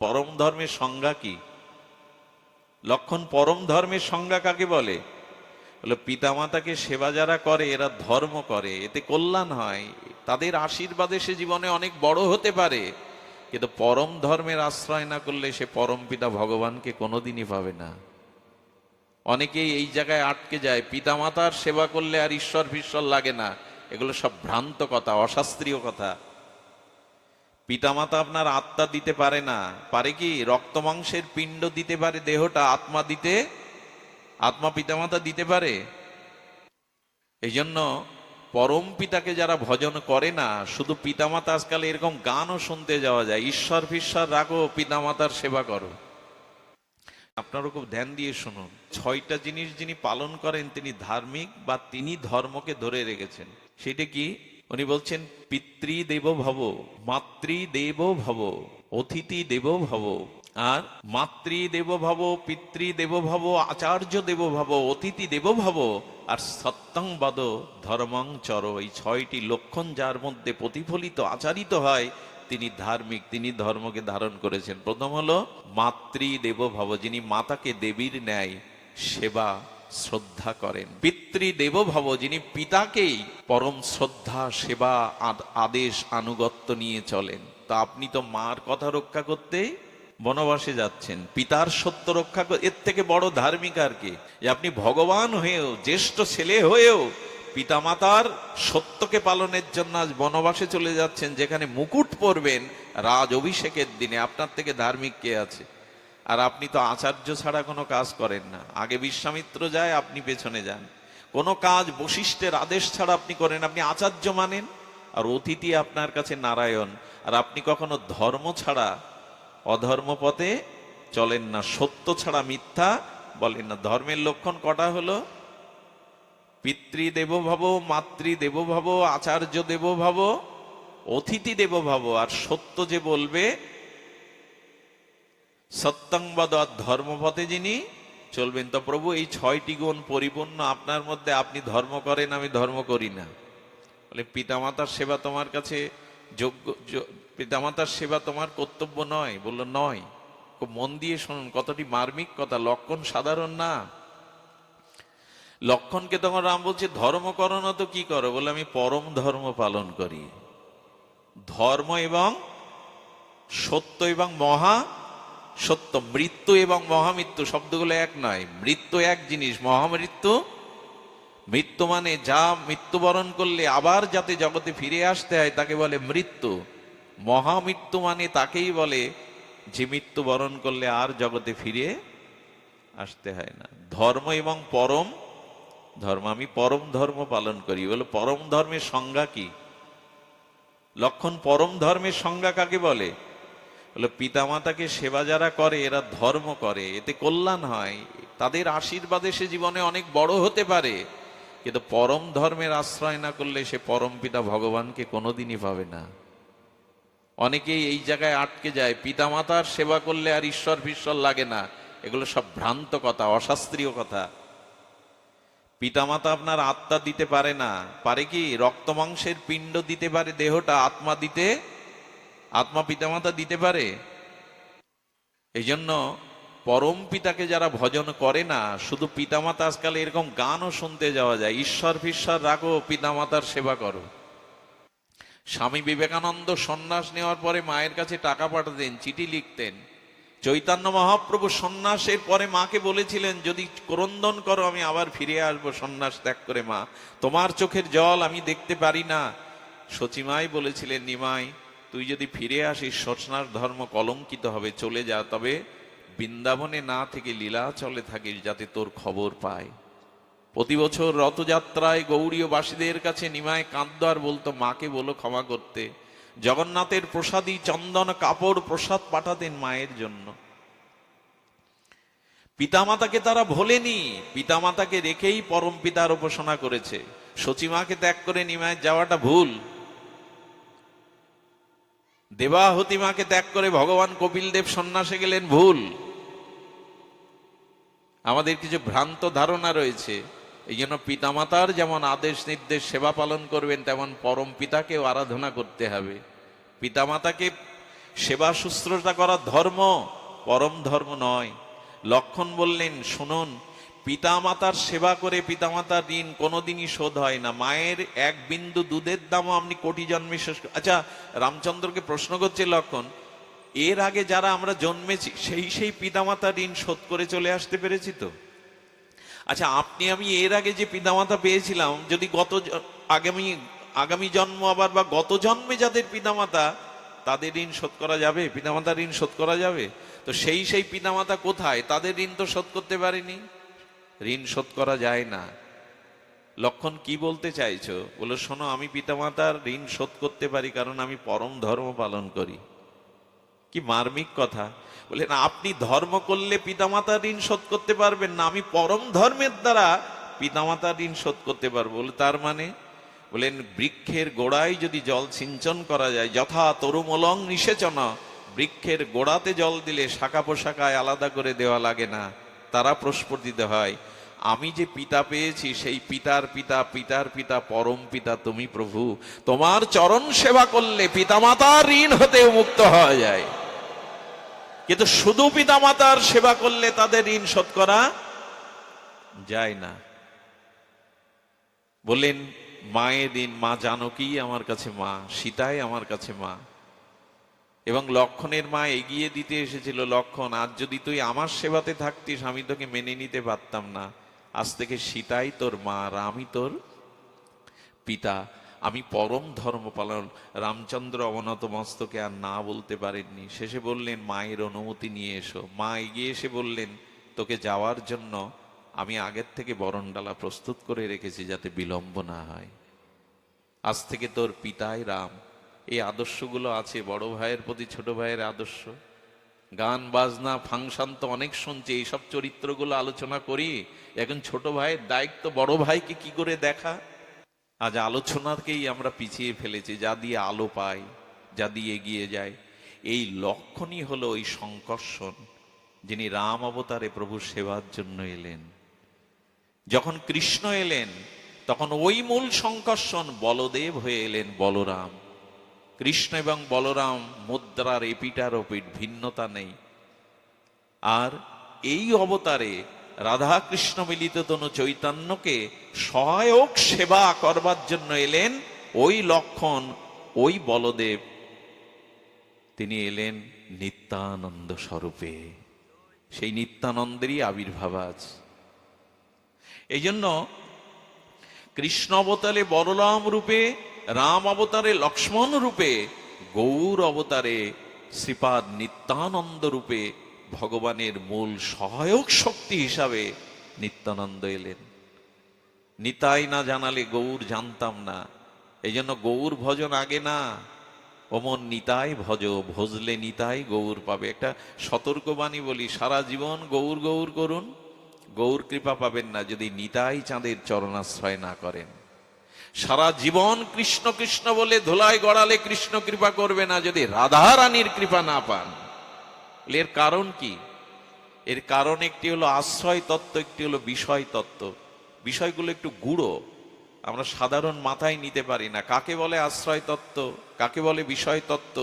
পরম ধর্মের সংজ্ঞা কি? লক্ষণ পরম ধর্মের সংজ্ঞা কাকে বলে? বলে পিতামাতাকে সেবা যারা করে এরা ধর্ম করে, এতে কল্যাণ হয়, তাদের আশীর্বাদে সে জীবনে অনেক বড় হতে পারে। কিন্তু পরম ধর্মের আশ্রয় না করলে সে পরম পিতা ভগবানকে কোনোদিনই পাবে না। অনেকেই এই জায়গায় আটকে যায়, পিতামাতার সেবা করলে আর ঈশ্বর ফিশ্বর লাগে না। এগুলো সব ভ্রান্ত কথা, অশাস্ত্রীয় কথা। পিতামাতা আপনার আত্মা দিতে পারে না, পারে কি? রক্ত মাংসের পিণ্ড দিতে পারে দেহটা, আত্মা পিতামাতা দিতে পারে? এই জন্য পরম পিতাকে যারা ভজন করে না, শুধু পিতামাতা, আজকাল এরকম গানও শুনতে যাওয়া যায়, ঈশ্বর ফিশ্বর রাখো, পিতামাতার সেবা করো। আপনারও খুব ধ্যান দিয়ে শুনুন, 6টা জিনিস যিনি পালন করেন তিনি ধার্মিক, বা তিনি ধর্মকে ধরে রেখেছেন। সেটা কি? উনি বলছেন, পিতৃ দেব ভব, মাতৃ দেব ভব, অতিথি দেব ভব। আর মাতৃ দেব ভব, পিতৃ দেব ভব, আচার্য দেব ভব, অতিথি দেব ভব, আর সত্যং বদ ধর্মং চর। এই 6টি লক্ষণ যার মধ্যে প্রতিফলিত আচারিত হয় তিনি ধার্মিক, তিনি ধর্মকে ধারণ করেছেন। প্রথম হলো মাতৃ দেব ভব, যিনি মাতাকে দেবীর ন্যায় সেবা শ্রদ্ধা করেন। পিতৃ দেব ভব, যিনি পিতাকেই পরম শ্রদ্ধা সেবা আদেশ আনুগত্য নিয়ে চলেন। তা আপনি তো মার কথা রক্ষা করতে বনবাসে যাচ্ছেন, পিতার সত্য রক্ষা, এর থেকে বড় ধার্মিক আর কি? যে আপনি ভগবান হয়েও, জ্যেষ্ঠ ছেলে হয়েও পিতামাতার সত্যকে পালনের জন্য আজ বনবাসে চলে যাচ্ছেন, যেখানে মুকুট পরবেন রাজ অভিষেকের দিনে। আপনার থেকে ধার্মিক কে আছে? আর আপনি তো আচার্য ছাড়া কোনো কাজ করেন না। আগে বিশ্বামিত্র যায়, আপনি পেছনে যান। কোনো কাজ বশিষ্ঠের আদেশ ছাড়া আপনি করেন, আপনি আচার্য মানেন। আর অতিথি আপনার কাছে নারায়ণ। আর আপনি কখনো ধর্ম ছাড়া অধর্ম পথে চলেন না, সত্য ছাড়া মিথ্যা বলেন না। ধর্মের লক্ষণ কটা হলো? পিতৃ দেব ভব, মাতৃ দেব ভব, আচার্য দেব ভব, অতিথি দেব ভব। আর সত্য যে বলবে, সত্যংবদ, ধর্মপথে যিনি চলবেন। তো প্রভু এই 6টি গুণ পরিপূর্ণ আপনার মধ্যে, আপনি ধর্ম করেন, আমি ধর্ম করি না। বলে পিতামাতার সেবা তোমার কাছে যোগ্য, পিতামাতার সেবা তোমার কর্তব্য নয়? বললো নয়। খুব মন দিয়ে শুনুন, কতটি মার্মিক কথা। লক্ষণ সাধারণ না। লক্ষণকে তখন রাম বলছে, ধর্ম করো না তো কি করো? বলে আমি পরম ধর্ম পালন করি। ধর্ম এবং সত্য এবং মহা সত্য, মৃত্যু এবং মহামৃত্যু শব্দগুলো এক নয়। মৃত্যু এক জিনিস, মহামৃত্যু, মৃত্যু মানে যা মৃত্যুবরণ করলে আবার যাতে জগতে ফিরে আসতে হয় তাকে বলে মৃত্যু। মহামৃত্যু মানে তাকেই বলে যে মৃত্যুবরণ করলে আর জগতে ফিরে আসতে হয় না। ধর্ম এবং পরম ধর্ম, আমি পরম ধর্ম পালন করি। বলে পরম ধর্মের সংজ্ঞা কি? লক্ষণ পরম ধর্মের সংজ্ঞা কাকে বলে? বলে পিতামাতাকে সেবা যারা করে এরা ধর্ম করে, এতে কল্যাণ হয়, তাদের আশীর্বাদে সে জীবনে অনেক বড় হতে পারে। কিন্তু পরম ধর্মের আশ্রয় না করলে সে পরম পিতা ভগবানকে কোনোদিনই পাবে না। অনেকেই এই জায়গায় আটকে যায়, পিতামাতার সেবা করলে আর ঈশ্বর ফিশ্বর লাগে না। এগুলো সব ভ্রান্ত কথা, অশাস্ত্রীয় কথা। পিতামাতা আপনার আত্মা দিতে পারে না, পারে কি? রক্ত মাংসের পিণ্ড দিতে পারে দেহটা, আত্মা পিতামাতা দিতে পারে? এই জন্য পরম পিতাকে যারা ভজন করে না, শুধু পিতামাতা, আজকাল এরকম গানও শুনতে যাওয়া যায়, ঈশ্বর ফিশ্বর রাখো, পিতামাতার সেবা করো। স্বামী বিবেকানন্দ সন্ন্যাস নেওয়ার পরে মায়ের কাছে টাকা পাঠাতেন, চিঠি লিখতেন। চৈতন্য মহাপ্রভু সন্ন্যাসের পরে মাকে বলেছিলেন, যদি ক্রন্দন করো আমি আবার ফিরে আসবো সন্ন্যাস ত্যাগ করে, মা তোমার চোখের জল আমি দেখতে পারি না। সচিমাই বলেছিলেন, নিমাই তুই যদি ফিরে আসিস সন্ন্যাস ধর্ম কলঙ্কিত হবে, চলে যা, তবে বৃন্দাবনে না থেকে লীলাচলে থাকিস, যাতে তোর খবর পায়। প্রতি বছর রথযাত্রায় গৌড়ীয়বাসীদের কাছে নিমাই কাঁদতো আর বলতো, মাকে বলো ক্ষমা করতে। জগন্নাথের প্রসাদী চন্দন কাপড় প্রসাদ পাঠাতেন মায়ের জন্য। পিতামাতাকে তারা ভোলেনি, পিতামাতাকে রেখেই পরম পিতার উপাসনা করেছে। সচিমাকে ত্যাগ করে নিমায়ের যাওয়াটা ভুল। দেবাহুতি মাকে ত্যাগ করে ভগবান কপিল দেব সন্ন্যাসে গেলেন, ভুল। আমাদের কিছু ভ্রান্ত ধারণা রয়েছে। এই জন্য পিতামাতার যেমন আদেশ নির্দেশ সেবা পালন করবেন, তেমন পরম পিতাকেও আরাধনা করতে হবে। পিতামাতাকে সেবা শুশ্রূষা করা ধর্ম, পরম ধর্ম নয়। লক্ষণ বললেন, শুনুন, পিতামাতার সেবা করে পিতামাতার ঋণ কোনোদিনই শোধ হয় না। মায়ের এক বিন্দু দুধের দামও আপনি কোটি জন্মে শেষ। আচ্ছা, রামচন্দ্রকে প্রশ্ন করছে লক্ষণ, এর আগে যারা আমরা জন্মেছি সেই পিতামাতার ঋণ শোধ করে চলে আসতে পেরেছি তো? আচ্ছা, আপনি আমি এর আগে যে পিতামাতা পেয়েছিলাম, যদি আগামী জন্ম আবার বা গত জন্মে যাদের পিতামাতা, তাদের ঋণ শোধ করা যাবে? পিতামাতার ঋণ শোধ করা যাবে? তো সেই পিতামাতা কোথায়? তাদের ঋণ তো শোধ করতে পারেনি, ঋণ শোধ করা যায় না। লক্ষণ কি বলতে চাইছো? বলো, শোনো, আমি পিতামাতার ঋণ শোধ করতে পারি, কারণ আমি পরম ধর্ম পালন করি। কি মার্মিক কথা! বলেন, আপনি ধর্ম করলে পিতামাতার ঋণ শোধ করতে পারবেন না, আমি পরম ধর্মের দ্বারা পিতামাতার ঋণ শোধ করতে পারবো। বলে, তার মানে? বলেন, বৃক্ষের গোড়ায় যদি জল সিঞ্চন করা যায়, যথা তরুমলং নিষেচন, বৃক্ষের গোড়াতে জল দিলে শাখা পোশাকায় আলাদা করে দেওয়া লাগে না, তারা প্রস্ফুটিত হয়। আমি যে পিতা পেয়েছি, সেই পিতার পিতা পিতার পিতা পরম পিতা তুমি প্রভু। তোমার চরণ সেবা করলে পিতামাতার ঋণ হতে মুক্ত হওয়া যায়, কিন্তু শুধু পিতামাতার সেবা করলে তাদের ঋণ শোধ করা যায় না। বললেন, মায়ের ঋণ, মা জানকী আমার কাছে মা, সীতাই আমার কাছে মা। এবং লক্ষণের মা এগিয়ে দিতে এসেছিল, লক্ষণ, আজ যদি তুই আমার সেবাতে থাকতিস, আমি তোকে মেনে নিতে পারতাম না। আজ থেকে সীতাই তোর মা, রামই তোর পিতা। আমি পরম ধর্ম পালন। রামচন্দ্র অবনত মস্তকে আর না বলতে পারেননি। শেষে বললেন, মায়ের অনুমতি নিয়ে এসো। মা এগিয়ে এসে বললেন, তোকে যাওয়ার জন্য আমি আগের থেকে বরণডালা প্রস্তুত করে রেখেছি, যাতে বিলম্ব না হয়। আজ থেকে তোর পিতাই রাম। এই আদর্শগুলো আছে, বড় ভাইয়ের প্রতি ছোট ভাইয়ের আদর্শ। গান বাজনা ফাংশন তো অনেক শুনছি, এইসব চরিত্রগুলো আলোচনা করি। এখন ছোট ভাইয়ের দায়িত্ব বড় ভাইকে কি করে দেখা। আজ আলোচনাকেই আমরা পিছিয়ে ফেলেছি, যা দিয়ে আলো পাই, যা দিয়ে এগিয়ে যায়। এই লক্ষণই হলো ওই সংকর্ষণ, যিনি রাম অবতারে প্রভু সেবার জন্য এলেন। যখন কৃষ্ণ এলেন, তখন ওই মূল সংকর্ষণ বলদেব হয়ে এলেন বলরাম। কৃষ্ণ এবং বলরাম মুদ্রার এপিটার ওপিট, ভিন্নতা নেই। আর এই অবতারে রাধা কৃষ্ণ মিলিত তনু চৈতন্যকে সহায়ক সেবা করবার জন্য এলেন ওই লক্ষণ, ওই বলদেব। তিনি এলেন নিত্যানন্দ স্বরূপে। সেই নিত্যানন্দেরই আবির্ভাব আজ। এই জন্য কৃষ্ণ অবতারে বলরাম রূপে, রাম অবতারে লক্ষ্মণ রূপে, গৌর অবতারে শ্রীপাদ নিত্যানন্দ রূপে ভগবানের মূল সহায়ক শক্তি হিসাবে নিত্যানন্দ এলেন। নিতাই না জানালে গৌর জানতাম না। এই জন্য গৌর ভজন আগে না, ওমন নিতাই ভজ, ভজলে নিতাই গৌর পাবে। একটা সতর্কবাণী বলি, সারা জীবন গৌর গৌর করুন, গৌর কৃপা পাবেন না যদি নিতাই চাঁদের চরণাশ্রয় না করেন। সারা জীবন কৃষ্ণ কৃষ্ণ বলে ধুলায় গড়ালে কৃষ্ণ কৃপা করবে না যদি রাধা রানীর কৃপা না পান। এর কারণ কি? এর কারণ একটি হলো আশ্রয় তত্ত্ব, একটি হলো বিষয় তত্ত্ব। বিষয়গুলো একটু গুঁড়ো, আমরা সাধারণ মাথায় নিতে পারি না। কাকে বলে আশ্রয় তত্ত্ব, কাকে বলে বিষয় তত্ত্ব,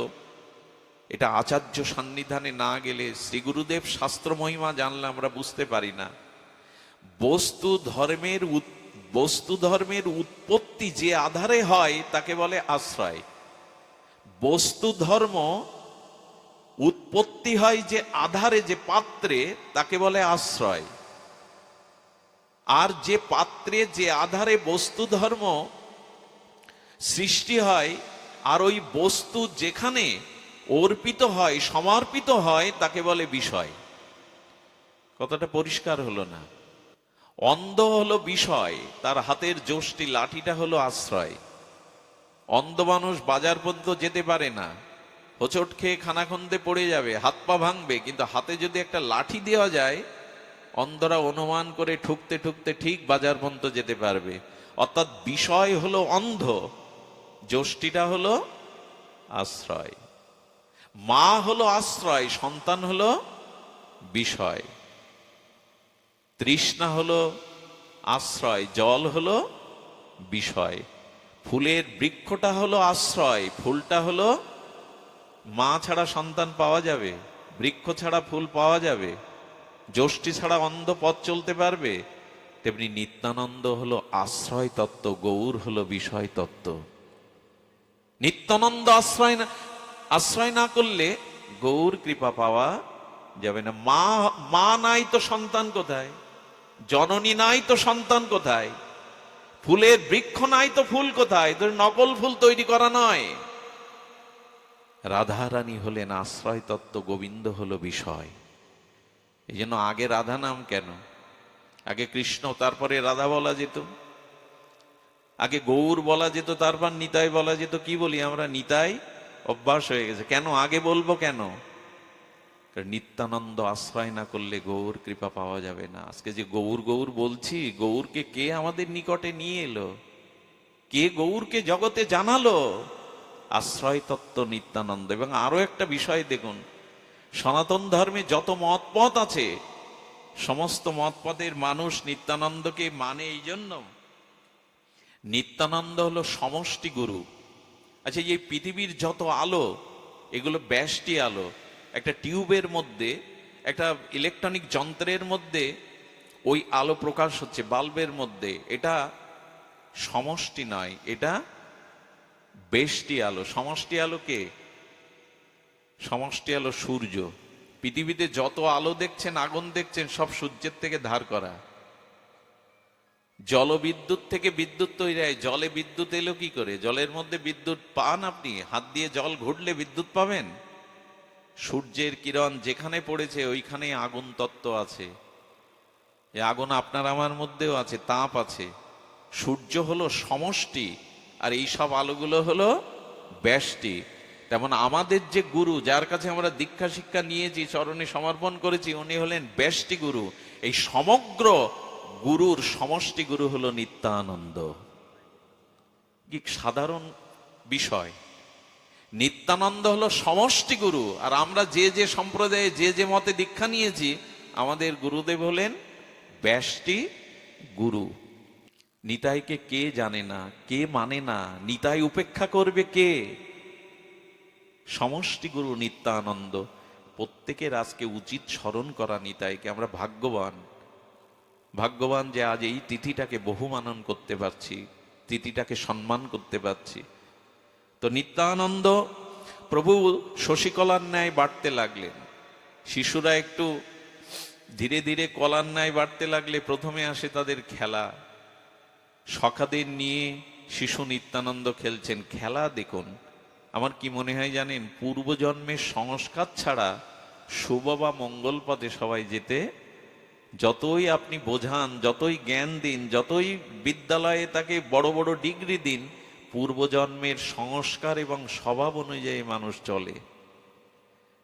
এটা আচার্য সান্নিধানে না গেলে, শ্রী গুরুদেব শাস্ত্র মহিমা জানলে আমরা বুঝতে পারি না। বস্তু ধর্মের উৎপত্তি যে আধারে হয় তাকে বলে আশ্রয়। বস্তু ধর্ম উৎপত্তি হয় যে আধারে, যে পাত্রে, তাকে বলে আশ্রয়। আর যে পাত্রে, যে আধারে বস্তু ধর্ম সৃষ্টি হয়, আর ওই বস্তু যেখানে অর্পিত হয়, সমর্পিত হয়, তাকে বলে বিষয়। কথাটা পরিষ্কার হলো না? অন্ধ হলো বিষয়, তার হাতের যষ্টি লাঠিটা হলো আশ্রয়। অন্ধ মানুষ বাজার পর্যন্ত যেতে পারে না, হোঁচট খেয়ে খানাখন্দে পড়ে যাবে, হাত পা ভাঙবে, কিন্তু হাতে যদি একটা লাঠি দেওয়া যায়, অন্ধরা অনুমান করে ঠুকতে ঠুকতে ঠিক বাজার পর্যন্ত যেতে পারবে। অর্থাৎ বিষয় হলো অন্ধ, যষ্টিটা হলো আশ্রয়। মা হলো আশ্রয়, সন্তান হলো বিষয়। তৃষ্ণা হলো আশ্রয়, জল হলো বিষয়। ফুলের বৃক্ষটা হলো আশ্রয়, ফুলটা হলো মা ছাড়া সন্তান পাওয়া যাবে? বৃক্ষ ছাড়া ফুল পাওয়া যাবে? যষ্টি ছাড়া অন্ধ পথ চলতে পারবে? তেমনি নিত্যানন্দ হলো আশ্রয় তত্ত্ব, গৌর হলো বিষয় তত্ত্ব। নিত্যানন্দ আশ্রয় না করলে গৌর কৃপা পাওয়া যাবে না। মা নাই তো সন্তান কোথায়? জননী নাই তো সন্তান কোথায়? ফুলের বৃক্ষ নাই তো ফুল কোথায়? তোর নকল ফুল তৈরি করা নয়। রাধারানী হলেন আশ্রয় তত্ত্ব, গোবিন্দ হলো বিষয়। এই জন্য আগে রাধা নাম কেন? আগে কৃষ্ণ, তারপরে রাধা বলা যেত। আগে গৌর বলা যেত, তারপর নিতাই বলা যেত। কি বলি আমরা? নিতাই অভ্যাস হয়ে গেছে। কেন আগে বলবো কেন? নিত্যানন্দ আশ্রয় না করলে গৌর কৃপা পাওয়া যাবে না। আজকে যে গৌর গৌর বলছি, গৌরকে কে আমাদের নিকটে নিয়ে এলো? কে গৌরকে জগতে জানালো? আশ্রয় তত্ত্ব নিত্যানন্দ। এবং আরো একটা বিষয় দেখুন, সনাতন ধর্মে যত মতপথ আছে, সমস্ত মতপথের মানুষ নিত্যানন্দকে মানে এই জন্য, নিত্যানন্দ হলো সমষ্টি গুরু। আচ্ছা, এই পৃথিবীর যত আলো, এগুলো ব্যষ্টি আলো। একটা টিউবের মধ্যে, একটা ইলেকট্রনিক যন্ত্রের মধ্যে ওই আলো প্রকাশ হচ্ছে, বাল্বের মধ্যে। এটা সমষ্টি নয়, এটা ব্যষ্টি আলো। সমষ্টি আলো কে? সমষ্টি আলো সূর্য। পৃথিবীতে যত আলো দেখছেন, আগুন দেখছেন, সব সূর্যের থেকে ধার করা। জলবিদ্যুৎ থেকে বিদ্যুৎ তৈরি হয়। জলে বিদ্যুৎ এলো কি করে? জলের মধ্যে বিদ্যুৎ পান আপনি? হাত দিয়ে জল ঘুরলে বিদ্যুৎ পাবেন? সূর্যের কিরণ যেখানে পড়েছে ওইখানে আগুন তত্ত্ব আছে। এই আগুন আপনার আমার মধ্যেও আছে, তাপ আছে। সূর্য হলো সমষ্টি, আর এই সব আলোগুলো হলো ব্যষ্টি। তেমন আমাদের যে গুরু, যার কাছে আমরা দীক্ষা শিক্ষা নিয়েছি, চরণে সমর্পণ করেছি, উনি হলেন ব্যষ্টি গুরু। এই সমগ্র গুরুর সমষ্টি গুরু হলো নিত্যানন্দ। কি সাধারণ বিষয়! নিত্যানন্দ হলো সমষ্টি গুরু, আর আমরা যে যে সম্প্রদায়ে যে যে মতে দীক্ষা নিয়েছি, আমাদের গুরুদেব হলেন ব্যষ্টি গুরু। নিতাইকে কে জানে না, কে মানে না? নিতাই উপেক্ষা করবে কে? সমষ্টি গুরু নিত্যানন্দ। প্রত্যেকের আজকে উচিত স্মরণ করা নিতাইকে। আমরা ভাগ্যবান, ভাগ্যবান যে আজ এই তিথিটাকে বহুমানন করতে পারছি, তিথিটাকে সম্মান করতে পারছি। তো নিত্যানন্দ প্রভু শশীকলার ন্যায় বাড়তে লাগলেন। শিশুরা একটু ধীরে ধীরে কলার ন্যায় বাড়তে লাগলে প্রথমে আসে তাদের খেলা। সখাদের নিয়ে শিশু নিত্যানন্দ খেলছেন। খেলা দেখুন, আমার কি মনে হয় জানেন? পূর্বজন্মের সংস্কার ছাড়া শুভ বা মঙ্গল পথে সবাই যেতে, যতই আপনি বোঝান, যতই জ্ঞান দিন, যতই বিদ্যালয়ে তাকে বড় বড় ডিগ্রি দিন, পূর্বজন্মের সংস্কার এবং স্বভাব অনুযায়ী মানুষ চলে।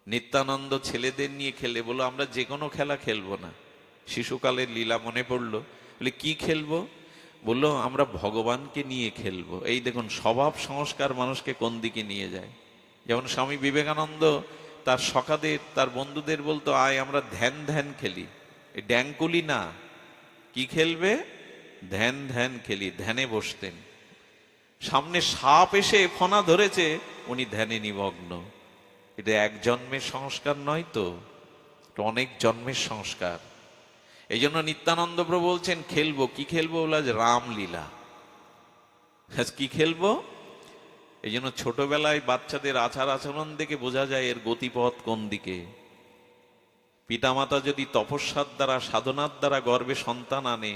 নিত্যানন্দ ছেলেদের নিয়ে খেলে, বলো আমরা যে কোনো খেলা খেলবো না। শিশুকালের লীলা মনে পড়লো। বলে কি খেলবো? বললো আমরা ভগবানকে নিয়ে খেলবো। এই দেখুন স্বভাব সংস্কার মানুষকে কোন দিকে নিয়ে যায়। যেমন স্বামী বিবেকানন্দ তার সখাদের, তার বন্ধুদের বলতো, আয় আমরা ধ্যান ধ্যান খেলি। এই ড্যাংকুলি না, কি খেলবে? ধ্যান ধ্যান খেলি। ধ্যানে বসতেন। সামনে সাপ এসে ফনা ধরেছে, উনি ধ্যানে নিমগ্ন। এটা এক জন্মের সংস্কার নয় তো, অনেক জন্মের সংস্কার। এই জন্য নিত্যানন্দ প্রভু বলছেন খেলবো। কি খেলবো? বলে আজ রামলীলা। কি খেলবো? এই জন্য ছোটবেলায় বাচ্চাদের আচার আচরণ দেখে বোঝা যায় এর গতিপথ কোন দিকে। পিতামাতা যদি তপস্যার দ্বারা, সাধনার দ্বারা গর্ভে সন্তান আনে,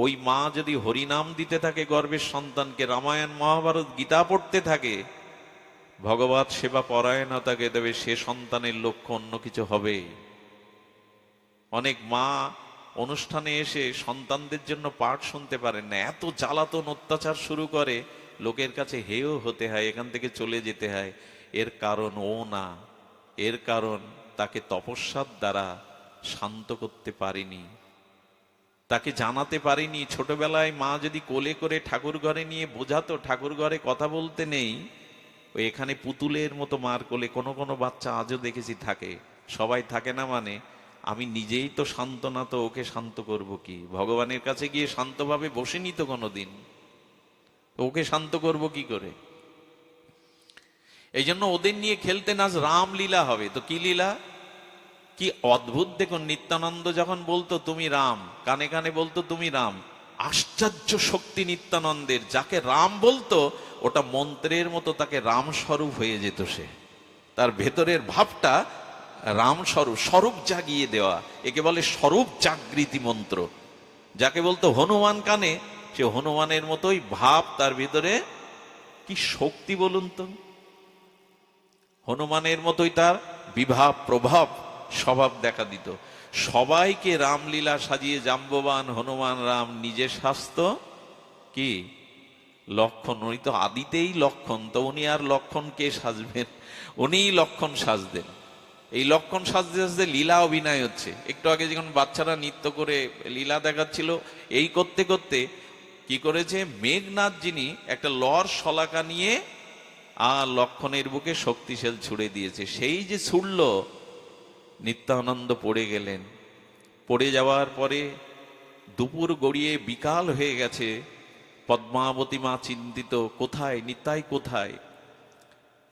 ওই মা যদি হরিনাম দিতে থাকে গর্ভের সন্তানকে, রামায়ণ মহাভারত গীতা পড়তে থাকে, ভগবত সেবা পরায়ণতাকে দেবে, সে সন্তানের লক্ষ্য অন্য কিছু হবে। অনেক মা অনুষ্ঠানে এসে সন্তানদের জন্য পাঠ শুনতে পারেন না, এত জ্বালাতন অত্যাচার শুরু করে, লোকের কাছে হেয় হতে হয়, এখান থেকে চলে যেতে হয়। এর কারণ ও না, এর কারণ তাকে তপস্যার দ্বারা শান্ত করতে পারিনি, তাকে জানাতে পারিনি। ছোটবেলায় মা যদি কোলে করে ঠাকুর ঘরে নিয়ে বোঝাতো, ঠাকুর ঘরে কথা বলতে নেই, ওই এখানে পুতুলের মতো মার কোলে কোনো কোনো বাচ্চা আজও দেখেছি থাকে। সবাই থাকে না মানে, আমি নিজেই তো শান্ত না, তো ওকে শান্ত করব কি? ভগবানের কাছে গিয়ে শান্তভাবে বসেনি তো কোনোদিন, ওকে শান্ত করব কি করে? এই জন্য ওদের নিয়ে খেলতেন, আজ রামলীলা হবে। তো কি লীলা, কি অদ্ভুত দেখুন। নিত্যানন্দ যখন বলতো তুমি রাম, কানে কানে বলতো তুমি রাম, আশ্চর্য শক্তি নিত্যানন্দের। যাকে রাম বলতো ওটা মন্ত্রের মতো তাকে রাম স্বরূপ হয়ে যেত। সে তার ভেতরের ভাবটা রাম স্বরূপ, স্বরূপ জাগিয়ে দেওয়া, একে বলে স্বরূপ জাগৃতি মন্ত্র। যাকে বলতো হনুমান কানে, সে হনুমানের মতোই ভাব তার ভিতরে। কি শক্তি বলুন তো, হনুমানের মতোই তার বিভাব, প্রভাব, স্বভাব দেখা দিত। সবাইকে রামলীলা সাজিয়ে জাম্ববান হনুমান রাম নিজে সাজত কি লক্ষণ। উনি তো আদিতেই লক্ষণ, তো উনি আর লক্ষণ কে সাজবেন, উনিই লক্ষণ সাজতেন। এই লক্ষণ সাজতে সাজতে লীলা অভিনয় হচ্ছে। একটু আগে যখন বাচ্চারা নৃত্য করে লীলা দেখাচ্ছিল, এই করতে করতে কি করেছে, মেঘনাথ যিনি একটা লর শলাকা নিয়ে লক্ষণের বুকে শক্তিশাল ছুড়ে দিয়েছে। সেই যে ছুড়ল, নিত্যানন্দ পড়ে গেলেন। পড়ে যাওয়ার পরে দুপুর গড়িয়ে বিকাল হয়ে গেছে। পদ্মাবতী মা চিন্তিত, কোথায় নিতাই কোথায়।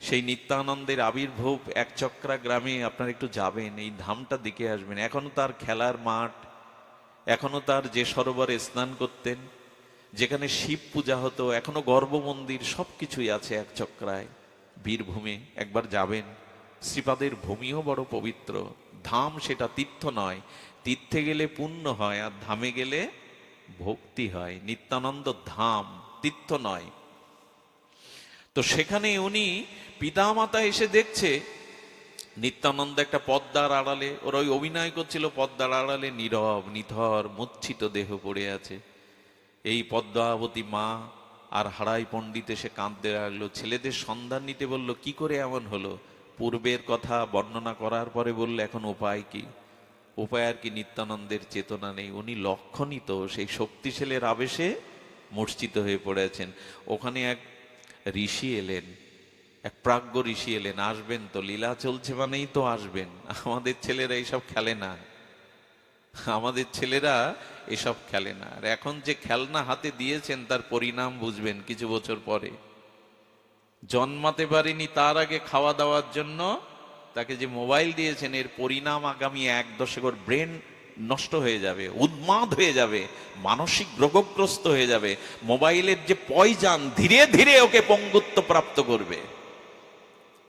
সেই নিত্যানন্দের আবির্ভাব একচক্রা গ্রামে আপনারা একটু যাবেন, এই ধামটা দেখে আসবেন। এখনো তার খেলার মাঠ, এখনো তার যে সরোবরে স্নান করতেন, যেখানে শিব পূজা হতো, এখনো গর্ভ মন্দির, সবকিছুই আছে একচক্রায় বীরভূমে। একবার যাবেন। শ্রীপাদের ভূমিও বড় পবিত্র ধাম, সেটা তীর্থ নয়। তীর্থে গেলে পুণ্য হয়, আর ধামে গেলে ভক্তি হয়। নিত্যানন্দ ধাম, তীর্থ নয়। তো সেখানে উনি পিতামাতা এসে দেখছে নিত্যানন্দ একটা পদ্মার আড়ালে, ওরা ওই অভিনয় করছিল, পদ্মার আড়ালে নীরব নিথর মূর্ছিত দেহ পড়ে আছে। এই পদ্মাবতী মা আর হারাই পণ্ডিত এসে কাঁদতে লাগলো। ছেলেদের সন্ধান নিতে বলল, কি করে এমন হলো। পূর্বের কথা বর্ণনা করার পরে বলল, এখন উপায় কি। উপায় আর কি, নিত্যানন্দের চেতনা নেই। উনি লক্ষণিত সেই শক্তিশালের আবেশে মূর্ছিত হয়ে পড়েছেন। ওখানে এক ঋষি এলেন, এক প্রাজ্ঞ ঋষি এলেন। আসবেন তো, লীলা চলছে মানেই তো আসবেন। আমাদের ছেলেরা এইসব খেলে না, আমাদের ছেলেরা এসব খেলে না। আর এখন যে খেলনা হাতে দিয়েছেন তার পরিণাম বুঝবেন কিছু বছর পরে। জন্মাতে পারেনি তার আগে খাওয়া দাওয়ার জন্য তাকে যে মোবাইল দিয়েছেন, এর পরিণাম আগামী 1 দশক ওর ব্রেন নষ্ট হয়ে যাবে, উন্মাদ হয়ে যাবে, মানসিক রোগগ্রস্ত হয়ে যাবে। মোবাইলের যে পয়জান ধীরে ধীরে ওকে পঙ্গুত্ব প্রাপ্ত করবে।